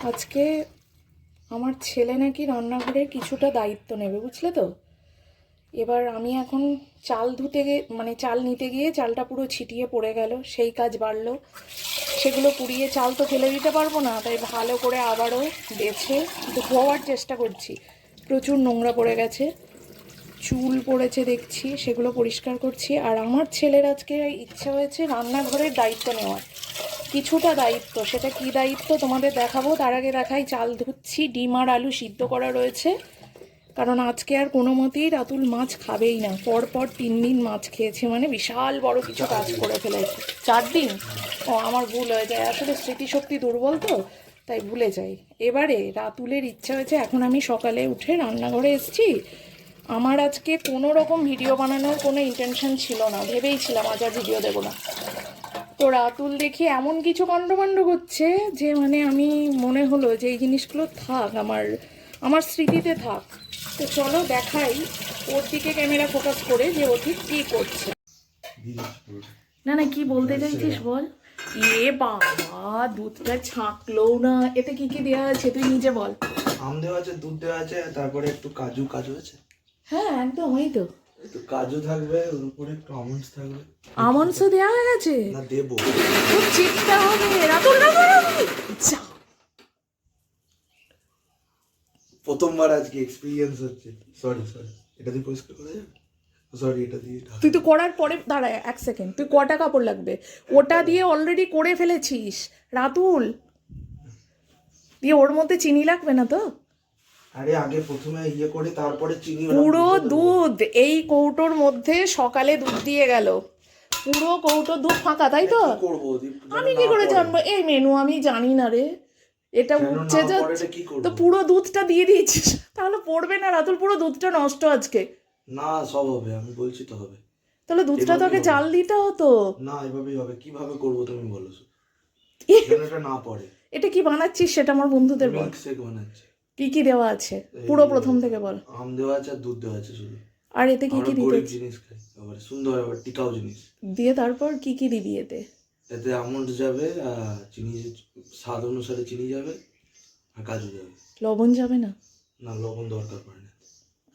আজকে আমার ছেলে নাকি রান্নাঘরের কিছুটা দায়িত্ব নেবে, বুঝলে তো। এবার আমি এখন চাল ধুতে গিয়ে চাল নিতে গিয়ে চালটা পুরো ছিটিয়ে পড়ে গেল, সেই কাজ বাড়লো। সেগুলো পুড়িয়ে চাল তো ফেলে দিতে পারবো না, তাই ভালো করে আবারও বেছে ধোয়ার চেষ্টা করছি। প্রচুর নোংরা পড়ে গেছে, চুল পড়েছে দেখছি, সেগুলো পরিষ্কার করছি। আর আমার ছেলের আজকে ইচ্ছা হয়েছে রান্নাঘরের দায়িত্ব নেওয়ার, কিছুটা দায়িত্ব। সেটা কি দায়িত্ব তোমাদের দেখাবো, তার আগে দেখাই চাল ধুচ্ছি। ডিম আর আলু সিদ্ধ করা রয়েছে, কারণ আজকে আর কোনো মতেই রাতুল মাছ খাবেই না। পরপর 3 দিন মাছ খেয়েছে, মানে বিশাল বড় কিছু কাজ করে ফেলেছে। 4 দিন? ও, আমার ভুল হয়ে যায় আসলে, স্মৃতিশক্তি দুর্বল তো, তাই ভুলে যাই। এবারে রাতুলের ইচ্ছা হয়েছে, এখন আমি সকালে উঠে রান্নাঘরে এসেছি। আমার আজকে কোনো রকম ভিডিও বানানোর কোনো ইন্টেনশন ছিল না, ভেবেইছিলাম আজ আর ভিডিও দেবো না। তো রাতুল দেখি এমন কিছু কাণ্ডমাণ্ড করছে যে আমি মনে হলো যে এই জিনিসগুলো থাক, আমার স্মৃতিতে থাক। তো চলো দেখাই ওর দিকে ক্যামেরা ফোকাস করে যে ও ঠিক কী করছে। না না, কি বলতে চাইছিস বল। এ বাবা, দুধটা ছাঁকলোও না। এতে কি কি দেওয়া আছে তুই নিজে বল। আম দেওয়া আছে, দুধ দেওয়া আছে, তারপরে একটু কাজু আছে। হ্যাঁ একদম, ওই তো। একটু কাজু থাকবে, ওর উপরে একটু আমন্ডস থাকবে। আমন্ডসও দেওয়া হয়ে গেছে? না, দেবো। খুব চিপটা হবে রাতুল, না যা। প্রথমবার আজকে এক্সপিরিয়েন্স হচ্ছে। সরি, এটা দিয়ে পরিষ্কার করা যাবে? সরি, এটা দিয়ে তুই তো করার পরে দাঁড়ায় 1 সেকেন্ড, তুই কটা কাপড় লাগবে? ওটা দিয়ে অলরেডি করে ফেলেছিস রাতুল, দিয়ে ওর মধ্যে চিনি লাগবে না তো? আরে আগে প্রথমে করে তারপরে চিনি। পুরো দুধ এই কৌটোর মধ্যে সকালে দুধ দিয়ে গেল, পুরো কৌটোর দুধ ফাঁকা, তাই তো? আমি কি করে জানবো এই মেনু? আমি জানি না রে, এটা উঠছে যাচ্ছে। তো পুরো দুধটা দিয়ে দিয়েছিস, তাহলে পড়বে না রাতুল? পুরো দুধটা নষ্ট আজকে। না, সব হবে, আমি বলছি তো হবে। তাহলে দুধটা তোকে জাল দিতে হতো না, এভাবেই হবে। কিভাবে করবো তুমি বলো, এটা না পড়ে। এটা কি বানাচ্ছিস সেটা আমার বন্ধুদের বল। মিল্কশেক বানাচ্ছি। কি কি দেওয়া আছে পুরো প্রথম থেকে বল। আম দেওয়া আছে আর দুধ দেওয়া আছে শুধু। আর এতে কি কি দিতে? জিনিস খাই, আবার সুন্দর, আবার টিকাও জিনিস দিয়ে তারপর কি কি দিবি এতে? এতে আমন্ড যাবে, চিনি, স্বাদ অনুসারে চিনি যাবে, আর কাজু যাবে। লবণ যাবে না? না, লবণ দরকার পড়ে না।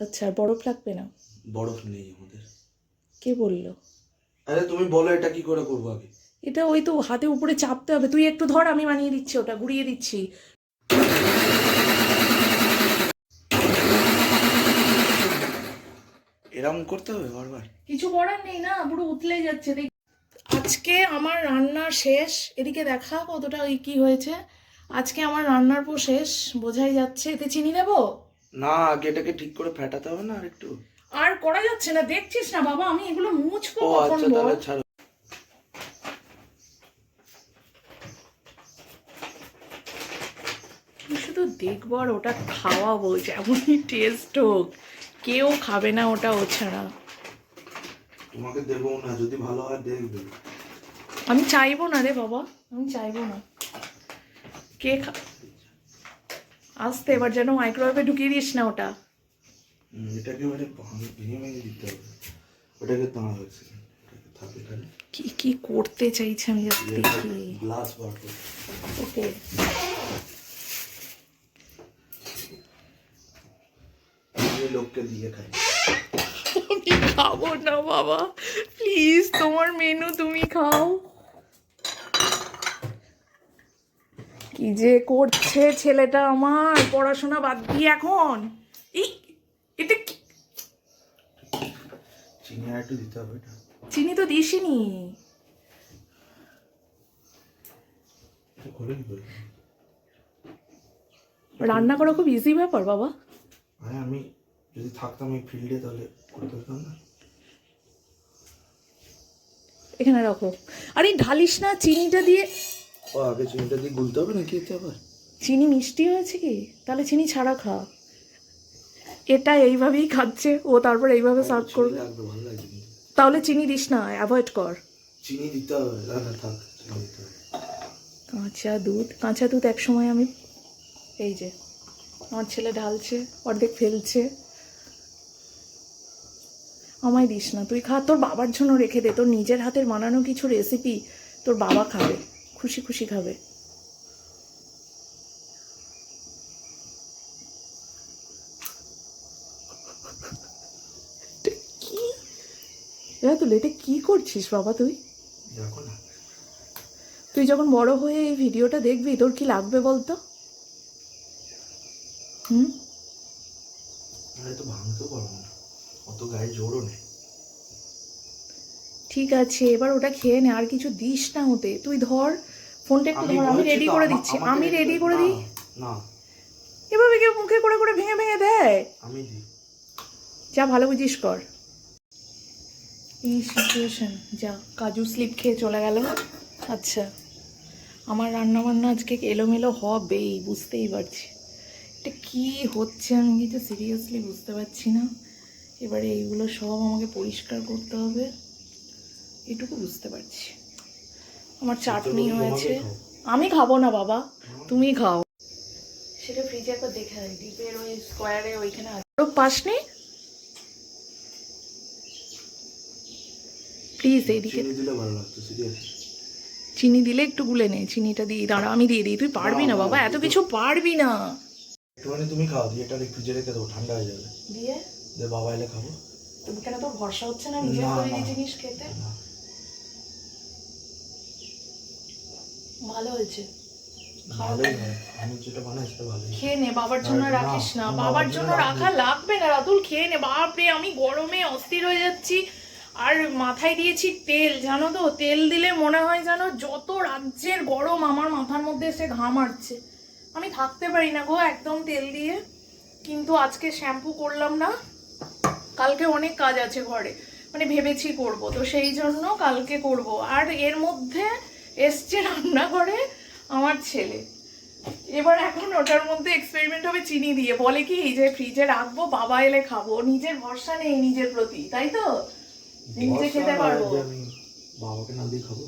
আচ্ছা, আর বরফ লাগবে না? বরফ নেই আমাদের। কে বললো? আরে তুমি বলো এটা কি করে করবো আগে। এটা ওই তো হাতে উপরে চাপতে হবে। তুই একটু ধর, আমি বানিয়ে দিচ্ছি, ওটা ঘুরিয়ে দিচ্ছি। এরকম করতে হবে বারবার? কিছু করার নেই না, পুরো উতলে যাচ্ছে। দেখ, আজকে আমার রান্না শেষ। এদিকে দেখা কতটা ওই কি হয়েছে। আজকে আমার রান্নার পর শেষ, বোঝাই যাচ্ছে। এতে চিনি দেবো না, আগে এটাকে ঠিক করে ফেটাতে হবে না আর একটু। আর করা যাচ্ছে না, দেখছিস না বাবা, আমি এগুলো মুছবো ও কখন আচ্ছা, বল? তাহলে ছাড়ো। শুধু দেখবো আর ওটা খাওয়াবো, যেমনই টেস্ট হোক। কেউ খাবে না ওটা ও ছাড়া। তোমাকে দেবো না, যদি ভালো হয় দেখবে। আমি চাইবো না রে বাবা, আমি চাইবো না। কে আসতে এবার যেন মাইক্রোওয়েভে ঢুকিয়ে দিস না ওটা। এটাকে ভেঙে ভেঙে দিতে হবে। ওটাকে দাঁড়া হয়েছে, থাকে এখানে। কি কি করতে চাইছে আমি জাস্ট দেখি। গ্লাস বার করে। ওকে, লোককে দিয়ে খাই। আমি খাবো না বাবা, প্লিজ তোমার মেনু তুমি খাও। কি যে করছে ছেলেটা আমার, পড়াশোনা বাদ দিয়ে এখন এই এটা কি? চিনি আর একটু দিতে হবে। এটা চিনি তো দিসিনি। রান্না করা খুব ইজি ব্যাপার বাবা। আরে আমি যদি থাকতাম এই ফিল্ডে তাহলে করতে পারতাম না। এখানে রাখো। আরে ঢালিস না চিনিটা দিয়ে। ও, আগে চিনিটা দিয়ে গুলতে হবে নাকি এতে আবার? চিনি মিষ্টি হয়েছে কি? তাহলে চিনি ছাড়া খা। এটা এইভাবেই খাচ্ছে ও, তারপর এইভাবে সার্ভ করবে। ভালো লাগে। তাহলে চিনি দিস না, অ্যাভয়েড কর। চিনি দিতে হবে, না থাক, চিনি দিতে হবে। কাঁচা দুধ এক সময় আমি, এই যে আমার ছেলে ঢালছে, অর্ধেক ফেলছে। আমায় দিস না, তুই খা, তোর বাবার জন্য রেখে দে। তোর নিজের হাতের বানানো কিছু রেসিপি তোর বাবা খাবে, খুশি খুশি খাবে। রাতুল, এটা কি করছিস বাবা তুই? দেখো না, তুই যখন বড় হয়ে এই ভিডিওটা দেখবি তোর কি লাগবে বলতো? হুম? আরে তো ভাঙতেও পারবো না, অত গায়ে জোরও নেই। ঠিক আছে, এবার ওটা খেয়ে নে, আর কিছু দিস না ওতে। তুই ধর ফোনটা একটু ধর, আমি বলছি রেডি তো, করে দিচ্ছি, আমাকে আমি রেডি করে না, দিই। না এভাবে কেউ মুখে করে করে ভেঙে ভেঙে দেয়? আমি দিই। যা ভালো বুঝিস কর। এই সিচুয়েশন, যা কাজু স্লিপ খেয়ে চলে গেল। আচ্ছা, আমার রান্না বান্না আজকে এলোমেলো হবেই, বুঝতেই পারছি। এটা কি হচ্ছে আমি কিছু সিরিয়াসলি বুঝতে পারছি না। এবারে এইগুলো সব আমাকে পরিষ্কার করতে হবে, এটুকু বুঝতে পারছি। আমার চাটনি হয়েছে, আমি খাবো না বাবা, তুমি খাও। সেটা ফ্রিজে একবার দেখে আয়, ডিপের ওই স্কোয়ারে ওইখানে আরো পাসনি প্লিজ এইদিকে। চিনি দিলে ভালো লাগতো, সিরিয়াসলি। চিনি দিলে একটু গুলে নে, চিনিটা দিয়ে দাঁড়া, আমি দিয়ে দিই। তুই পারবি না বাবা, এত কিছু পারবি না। একটুখানি তুমি খাও, দিয়ে এটা ফ্রিজে রেখে দেবো, ঠান্ডা হয়ে যাবে। দিয়ে বাবা এলে খাবো। তুমি কেন, তোর ভরসা হচ্ছে না নিজের না, তৈরি না। জিনিস খেতে? ভালো হয়েছে, ভালোই হয়, আমি যেটা বানাই সেটা ভালোই। খেয়ে নে, বাবার জন্য না, রাখিস না, না, বাবার জন্য রাখা লাগবে না রাতুল, খেয়ে নে। বাপরে, আমি গরমে অস্থির হয়ে যাচ্ছি। আর মাথায় দিয়েছি তেল, জানো তো, তেল দিলে মনে হয় যেন যত রাজ্যের গরম আমার মাথার মধ্যে এসে ঘাম আসছে। আমি থাকতে পারি না গো একদম তেল দিয়ে। কিন্তু আজকে শ্যাম্পু করলাম না, কালকে অনেক কাজ আছে ঘরে, মানে ভেবেছি করব, তো সেই জন্য কালকে করব। আর এর মধ্যে এসছে রান্নাঘরে আমার ছেলে। এবার এখন ওটার মধ্যে এক্সপেরিমেন্ট হবে চিনি দিয়ে। বলে কি যে ফ্রিজে রাখবো, বাবা এলে খাবো। নিজের ভরসা নেই নিজের প্রতি, তাই তো? নিজে খেতে পারবো, আমি বাবাকে না দিয়ে খাবো।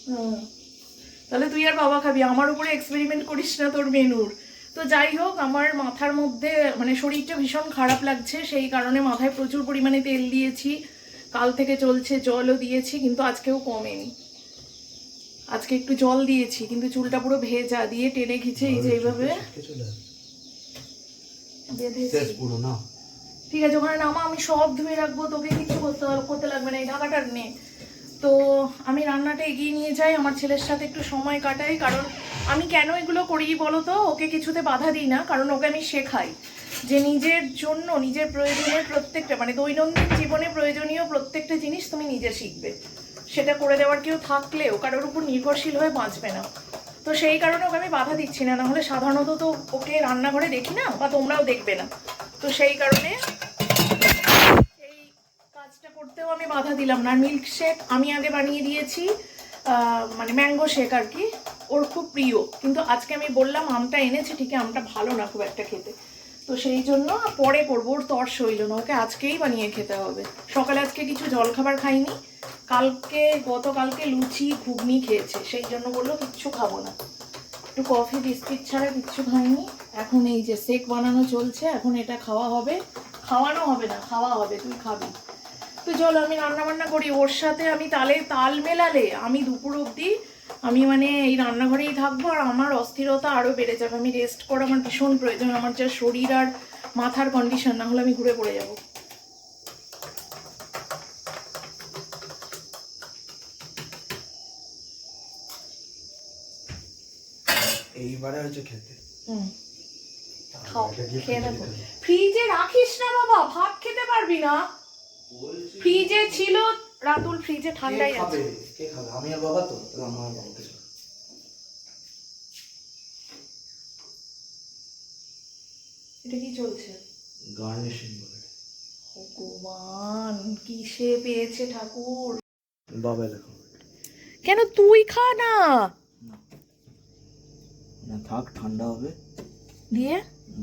হুম। তাহলে তুই আর বাবা খাবি, আমার উপরে এক্সপেরিমেন্ট করিস না তোর মেনুর। তো যাই হোক, আমার মাথার মধ্যে মানে শরীরটা ভীষণ খারাপ লাগছে, সেই কারণে মাথায় প্রচুর পরিমাণে তেল দিয়েছি, কাল থেকে চলছে, জলও দিয়েছি, কিন্তু আজকেও কমেনি। আজকে একটু জল দিয়েছি কিন্তু চুলটা পুরো ভেজা, দিয়ে টেনে খিচে এই যে এইভাবে বেঁধেছি। পুরো না, ঠিক আছে, ওখানে নামা, আমি সব ধুয়ে রাখবো, তোকে কিছু করতে লাগবে না, এই ঢাকাটা নে। তো আমি রান্নাটা এগিয়ে নিয়ে যাই, আমার ছেলের সাথে একটু সময় কাটাই। কারণ আমি কেন এগুলো করি বলো তো, ওকে কিছুতে বাধা দিই না, কারণ ওকে আমি শেখাই যে নিজের জন্য, নিজের প্রয়োজনের প্রত্যেকটা, মানে দৈনন্দিন জীবনে প্রয়োজনীয় প্রত্যেকটা জিনিস তুমি নিজে শিখবে। সেটা করে দেওয়ার কেউ থাকলেও কারোর উপর নির্ভরশীল হয়ে বাঁচবে না। তো সেই কারণে ওকে আমি বাধা দিচ্ছি না, নাহলে সাধারণত তো ওকে রান্নাঘরে দেখি না, বা তোমরাও দেখবে না। তো সেই কারণে এই কাজটা করতেও আমি বাধা দিলাম না। আর মিল্কশেক আমি আগে বানিয়ে দিয়েছি, মানে ম্যাঙ্গো শেক আর কি, ওর খুব প্রিয়। কিন্তু আজকে আমি বললাম আমটা এনেছি ঠিকই, আমটা ভালো না খুব একটা খেতে, তো সেই জন্য পরে করবো, ওর তর সইল না, ওকে আজকেই বানিয়ে খেতে হবে। সকালে আজকে কিছু জলখাবার খাইনি, গতকালকে লুচি ঘুগনি খেয়েছে, সেই জন্য বললো কিচ্ছু খাবো না, একটু কফি বিস্কিট ছাড়া কিচ্ছু খাইনি। এখন এই যে শেক বানানো চলছে, এখন এটা খাওয়া হবে, খাওয়ানো হবে না, খাওয়া হবে, তুই খাবি। তো চলো আমি রান্না বান্না করি, ওর সাথে আমি তাল মেলালে আমি দুপুর অবধি আমি মানে এই রান্নাঘরেই থাকবো, আর আমার অস্থিরতা আরও বেড়ে যাবে। আমি রেস্ট করা আমার ভীষণ প্রয়োজন, আমার যা শরীর আর মাথার কন্ডিশন, না হলে আমি ঘুরে পড়ে যাব। এইবারে হচ্ছে খেতে। খাও, খেয়ে দেখো। ফ্রিজে রাখিস না বাবা, ভাত খেতে পারবি না। ফ্রিজে ছিল রাতুল, ফ্রিজে ঠান্ডাই আছে। কে খাবে? আমি আর বাবা, তো আমার বাবাকে। এটা কি চলছে? গার্নিশিং বলে। ভগবান, কিসে পেয়েছে ঠাকুর। বাবা দেখো। কেন তুই খা না? না থাক, ঠান্ডা হবে। দিয়ে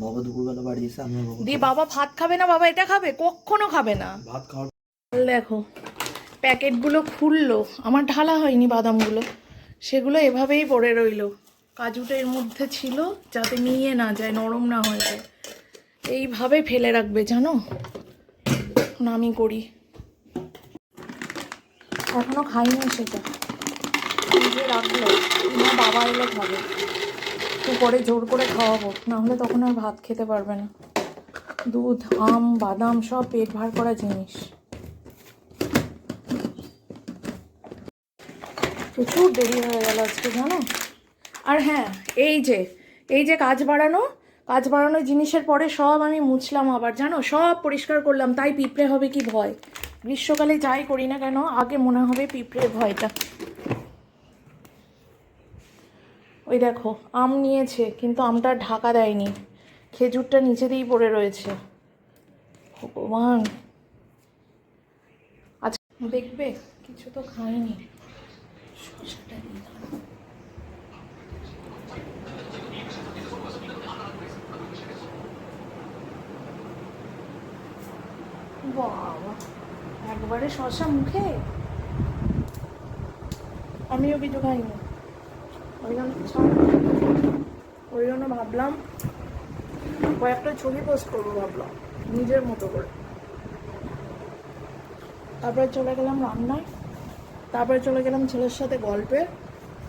বাবা দুপুরবেলা বাড়ি এসে আমি দিয়ে বাবা ভাত খাবে না, বাবা এটা খাবে? কখনো খাবে না ভাত খাওয়ার। দেখো প্যাকেটগুলো খুললো, আমার ঢালা হয়নি বাদামগুলো, সেগুলো এভাবেই পড়ে রইলো। কাজুটা এর মধ্যে ছিল যাতে নিয়ে না যায়, নরম না হয়ে যায়, এইভাবে ফেলে রাখবে জানো। এখন আমি করি, এখনো খাইনি সেটা, ফ্রিজে রাখলো, তোমার বাবা এলে খাবে, তো পরে জোর করে খাওয়াবো, নাহলে তখন আর ভাত খেতে পারবে না। দুধ, আম, বাদাম সব পেট ভার করা জিনিস। প্রচুর দেরি হয়ে গেল আজকে জানো। আর হ্যাঁ, এই যে কাজ বাড়ানো জিনিসের পরে সব আমি মুছলাম আবার জানো, সব পরিষ্কার করলাম। তাই পিঁপড়ে হবে কি ভয়, গ্রীষ্মকালে যাই করি না কেন আগে মনে হবে পিঁপড়ের ভয়টা। ওই দেখো আম নিয়েছে কিন্তু আমটা ঢাকা দেয়নি, খেজুরটা নিচে দিয়েই পড়ে রয়েছে। ভগবান, আজ দেখবে কিছু তো খাইনি। শসাটা দিয়ে দাও। বাবা, একবারে শসা মুখে। আমিও কিছু খাইনি, ওই জন্য ভাবলাম কয়েকটা ছবি পোস্ট করবো ভাবলাম নিজের মতো করে। তারপরে চলে গেলাম রান্নায়, তারপরে চলে গেলাম ছেলের সাথে গল্পে,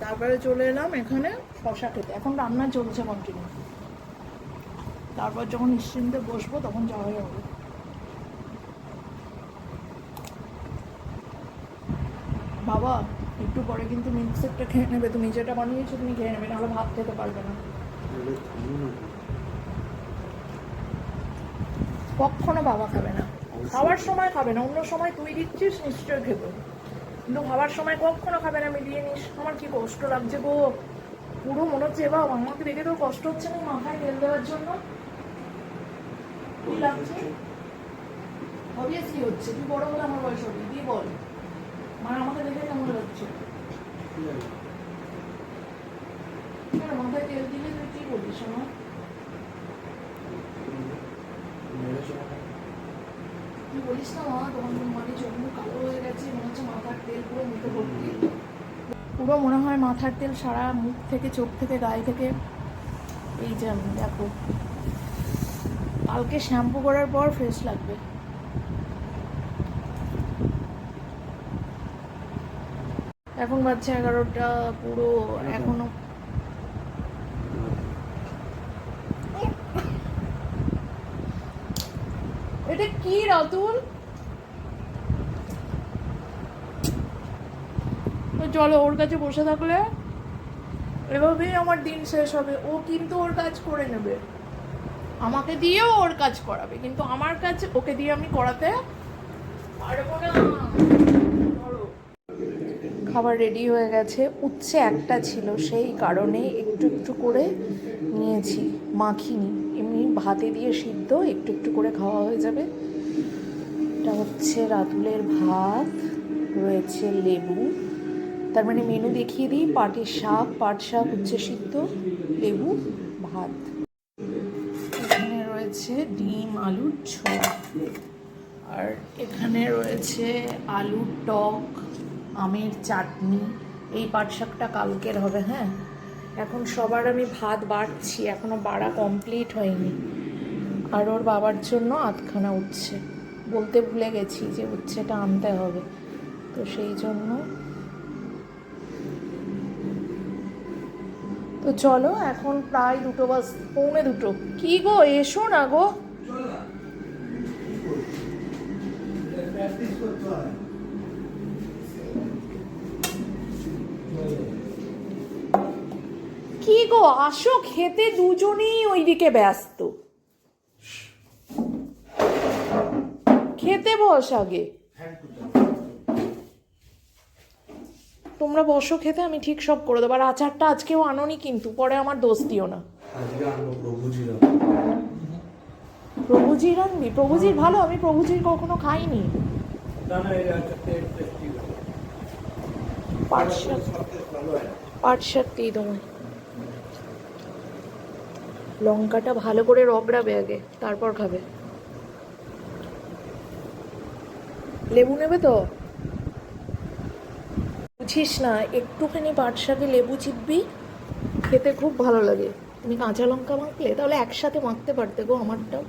তারপরে চলে এলাম এখানে শশা খেতে। এখন রান্না চলছে কন্টিনিউ, তারপর যখন নিশ্চিন্তে বসবো তখন যাওয়াই হবে। বাবা একটু পরে কিন্তু মিক্সেরটা খেয়ে নেবে, তুমি যেটা বানিয়েছো তুমি খেয়ে নেবে, নাহলে ভাত খেতে পারবে না। কখনো বাবা খাবে না, খাওয়ার সময় খাবে না, অন্য সময় তুই দিচ্ছিস নিশ্চয় খেতে, কিন্তু খাওয়ার সময় কখনো খাবে না। মিলিয়ে নিস। আমার কি কষ্ট লাগছে গো, পুরো মনে হচ্ছে এবার আমাকে দেখে তো কষ্ট হচ্ছে না মাথায় তেল দেওয়ার জন্য। কি লাগছে? অবভিয়াসলি হচ্ছে, তুই বড় বলে আমার বয়স হবে, তুই বল মানে আমাকে দেখে কেমন লাগছে? মাথায় তেল দিলে তুই কি বলিস আমার? তুই বলিস না মা তোমার মানে চোখগুলো কালো হয়ে গেছে, মনে হচ্ছে মাথার তেল পুরো মুখে ভর্তি, পুরো মনে হয় মাথার তেল সারা মুখ থেকে চোখ থেকে গায়ে থেকে। এই যে আমি দেখো কালকে শ্যাম্পু করার পর ফ্রেশ লাগবে। এখন বাজছে 11টা পুরো, এখনো এটা কি রাতুল? চলো ওর কাছে বসে থাকলে এভাবেই আমার দিন শেষ হবে। ও কিন্তু ওর কাজ করে নেবে, আমাকে দিয়েও ওর কাজ করাবে, কিন্তু আমার কাজ ওকে দিয়ে আমি করাতে পারবো না। খাবার রেডি হয়ে গেছে, উচ্ছে একটা ছিল সেই কারণে একটু একটু করে নিয়েছি, মাখিনি, এমনি ভাতে দিয়ে সিদ্ধ একটু একটু করে খাওয়া হয়ে যাবে। এটা হচ্ছে রাতুলের ভাত, রয়েছে লেবু, তার মানে মেনু দেখিয়ে দিই, পাট শাক, উচ্ছে সিদ্ধ, লেবু, ভাত। এখানে রয়েছে ডিম আলুর ঝোল, আর এখানে রয়েছে আলুর টক, আমের চাটনি। এই পাট শাকটা কালকের হবে। হ্যাঁ, এখন সবার আমি ভাত বাড়ছি, এখনো বাড়া কমপ্লিট হয়নি। আর ওর বাবার জন্য আধখানা উচ্ছে, বলতে ভুলে গেছি যে উচ্ছেটা আনতে হবে, তো সেই জন্য। তো চলো, এখন প্রায় 2টো বাজ, 1:45। কি গো, এসো না গো। কি গো, আসো খেতে, দুজনেই ওইদিকে ব্যস্ত। খেতে বস আগে, তোমরা বসো খেতে, আমি ঠিক সব করে দেবো। আর আচারটা আজকেও আনোনি কিন্তু, পরে আমার দোষ দিও না। প্রভুজির আনবি? প্রভুজির ভালো, আমি প্রভুজির কখনো খাইনি। পাট শাকটাই তোমায়, লঙ্কাটা ভালো করে রগড়াবে আগে, তারপর খাবে। লেবু নেবে তো? বুঝিস না, একটুখানি পাট শাকে লেবু চিপবি, খেতে খুব ভালো লাগে। তুমি কাঁচা লঙ্কা মাখলে তাহলে একসাথে মাখতে পারতে গো আমারটাও।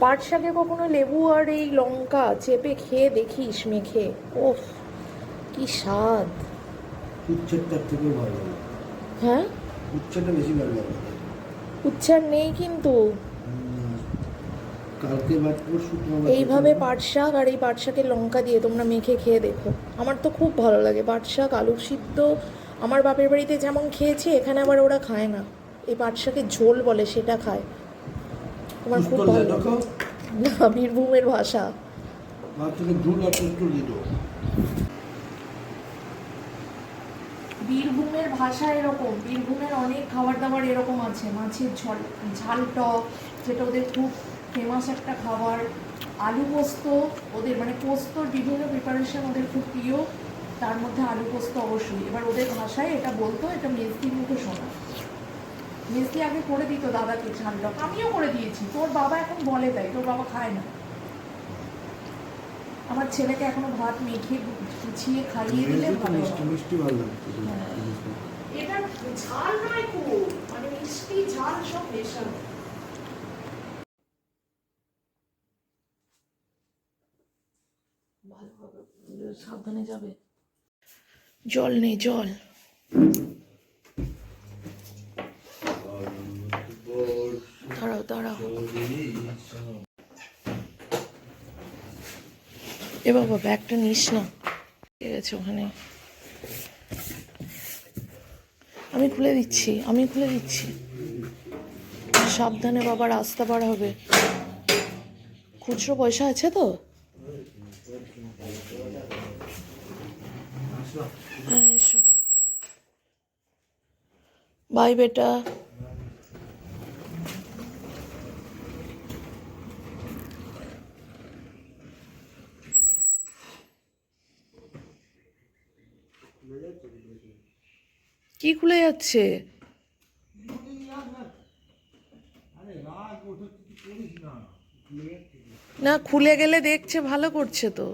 পাট শাকে কখনো লেবু আর এই লঙ্কা চেপে খেয়ে দেখিস মেখে, ওফ কি স্বাদ। উচ্ছেরটার থেকেও ভালো লাগে। হ্যাঁ, উচ্ছেরটা বেশি ভালো লাগে। উচ্ছার নেই কিন্তু, কালকে বাদ পরশু তো আবার এইভাবে পাট শাক আর এই পাট শাকের লঙ্কা দিয়ে তোমরা মেখে খেয়ে দেখো, আমার তো খুব ভালো লাগে। পাট শাক আলু সিদ্ধ আমার বাপের বাড়িতে যেমন খেয়েছি এখানে আবার ওরা খায় না, এই পাট শাকের ঝোল বলে সেটা খায়, আমার খুব পুস্তর ভালো লেদো লাগে। খাও না, বীরভূমের ভাষা। মাছ থেকে ঝুল আর পুস্তর দিত। বীরভূমের ভাষা এরকম, বীরভূমের অনেক খাবার দাবার এরকম আছে, মাছের ঝোল, ঝাল টক যেটা ওদের খুব ফেমাস একটা খাবার, আলু পোস্ত ওদের, মানে পোস্তর বিভিন্ন প্রিপারেশন ওদের খুব প্রিয়, তার মধ্যে আলু পোস্ত অবশ্যই। এবার ওদের ভাষায় এটা বলতো, এটা মেজদির মুখে শোনা। মেজদি আগে করে দিত দাদাকে ঝাল টক, আমিও করে দিয়েছি, তোর বাবা এখন বলে তাই, তোর বাবা খায় না। আমার ছেলেকে এখনো ভাত মেখে গুছিয়ে খাইয়ে দিলে ভালো মিষ্টি হয়। মিষ্টি ভালো লাগছে। এটা ঝাল নয় খুব, মানে মিষ্টি ঝাল সব মেশানো। ভালোভাবে সাবধানে যাবে। জল নেই, জল। দাঁড়াও দাঁড়াও, এ বাবা ব্যাগটা নিস না, ঠিক আছে ওখানে। আমি খুলে দিচ্ছি, আমি খুলে দিচ্ছি, সাবধানে বাবা, রাস্তা পার হবে। খুচরো পয়সা আছে তো? হ্যাঁ এসো, বাই বেটা। কি খুলে যাচ্ছে? না খুলে গেলে দেখছে ভালো করছে তো।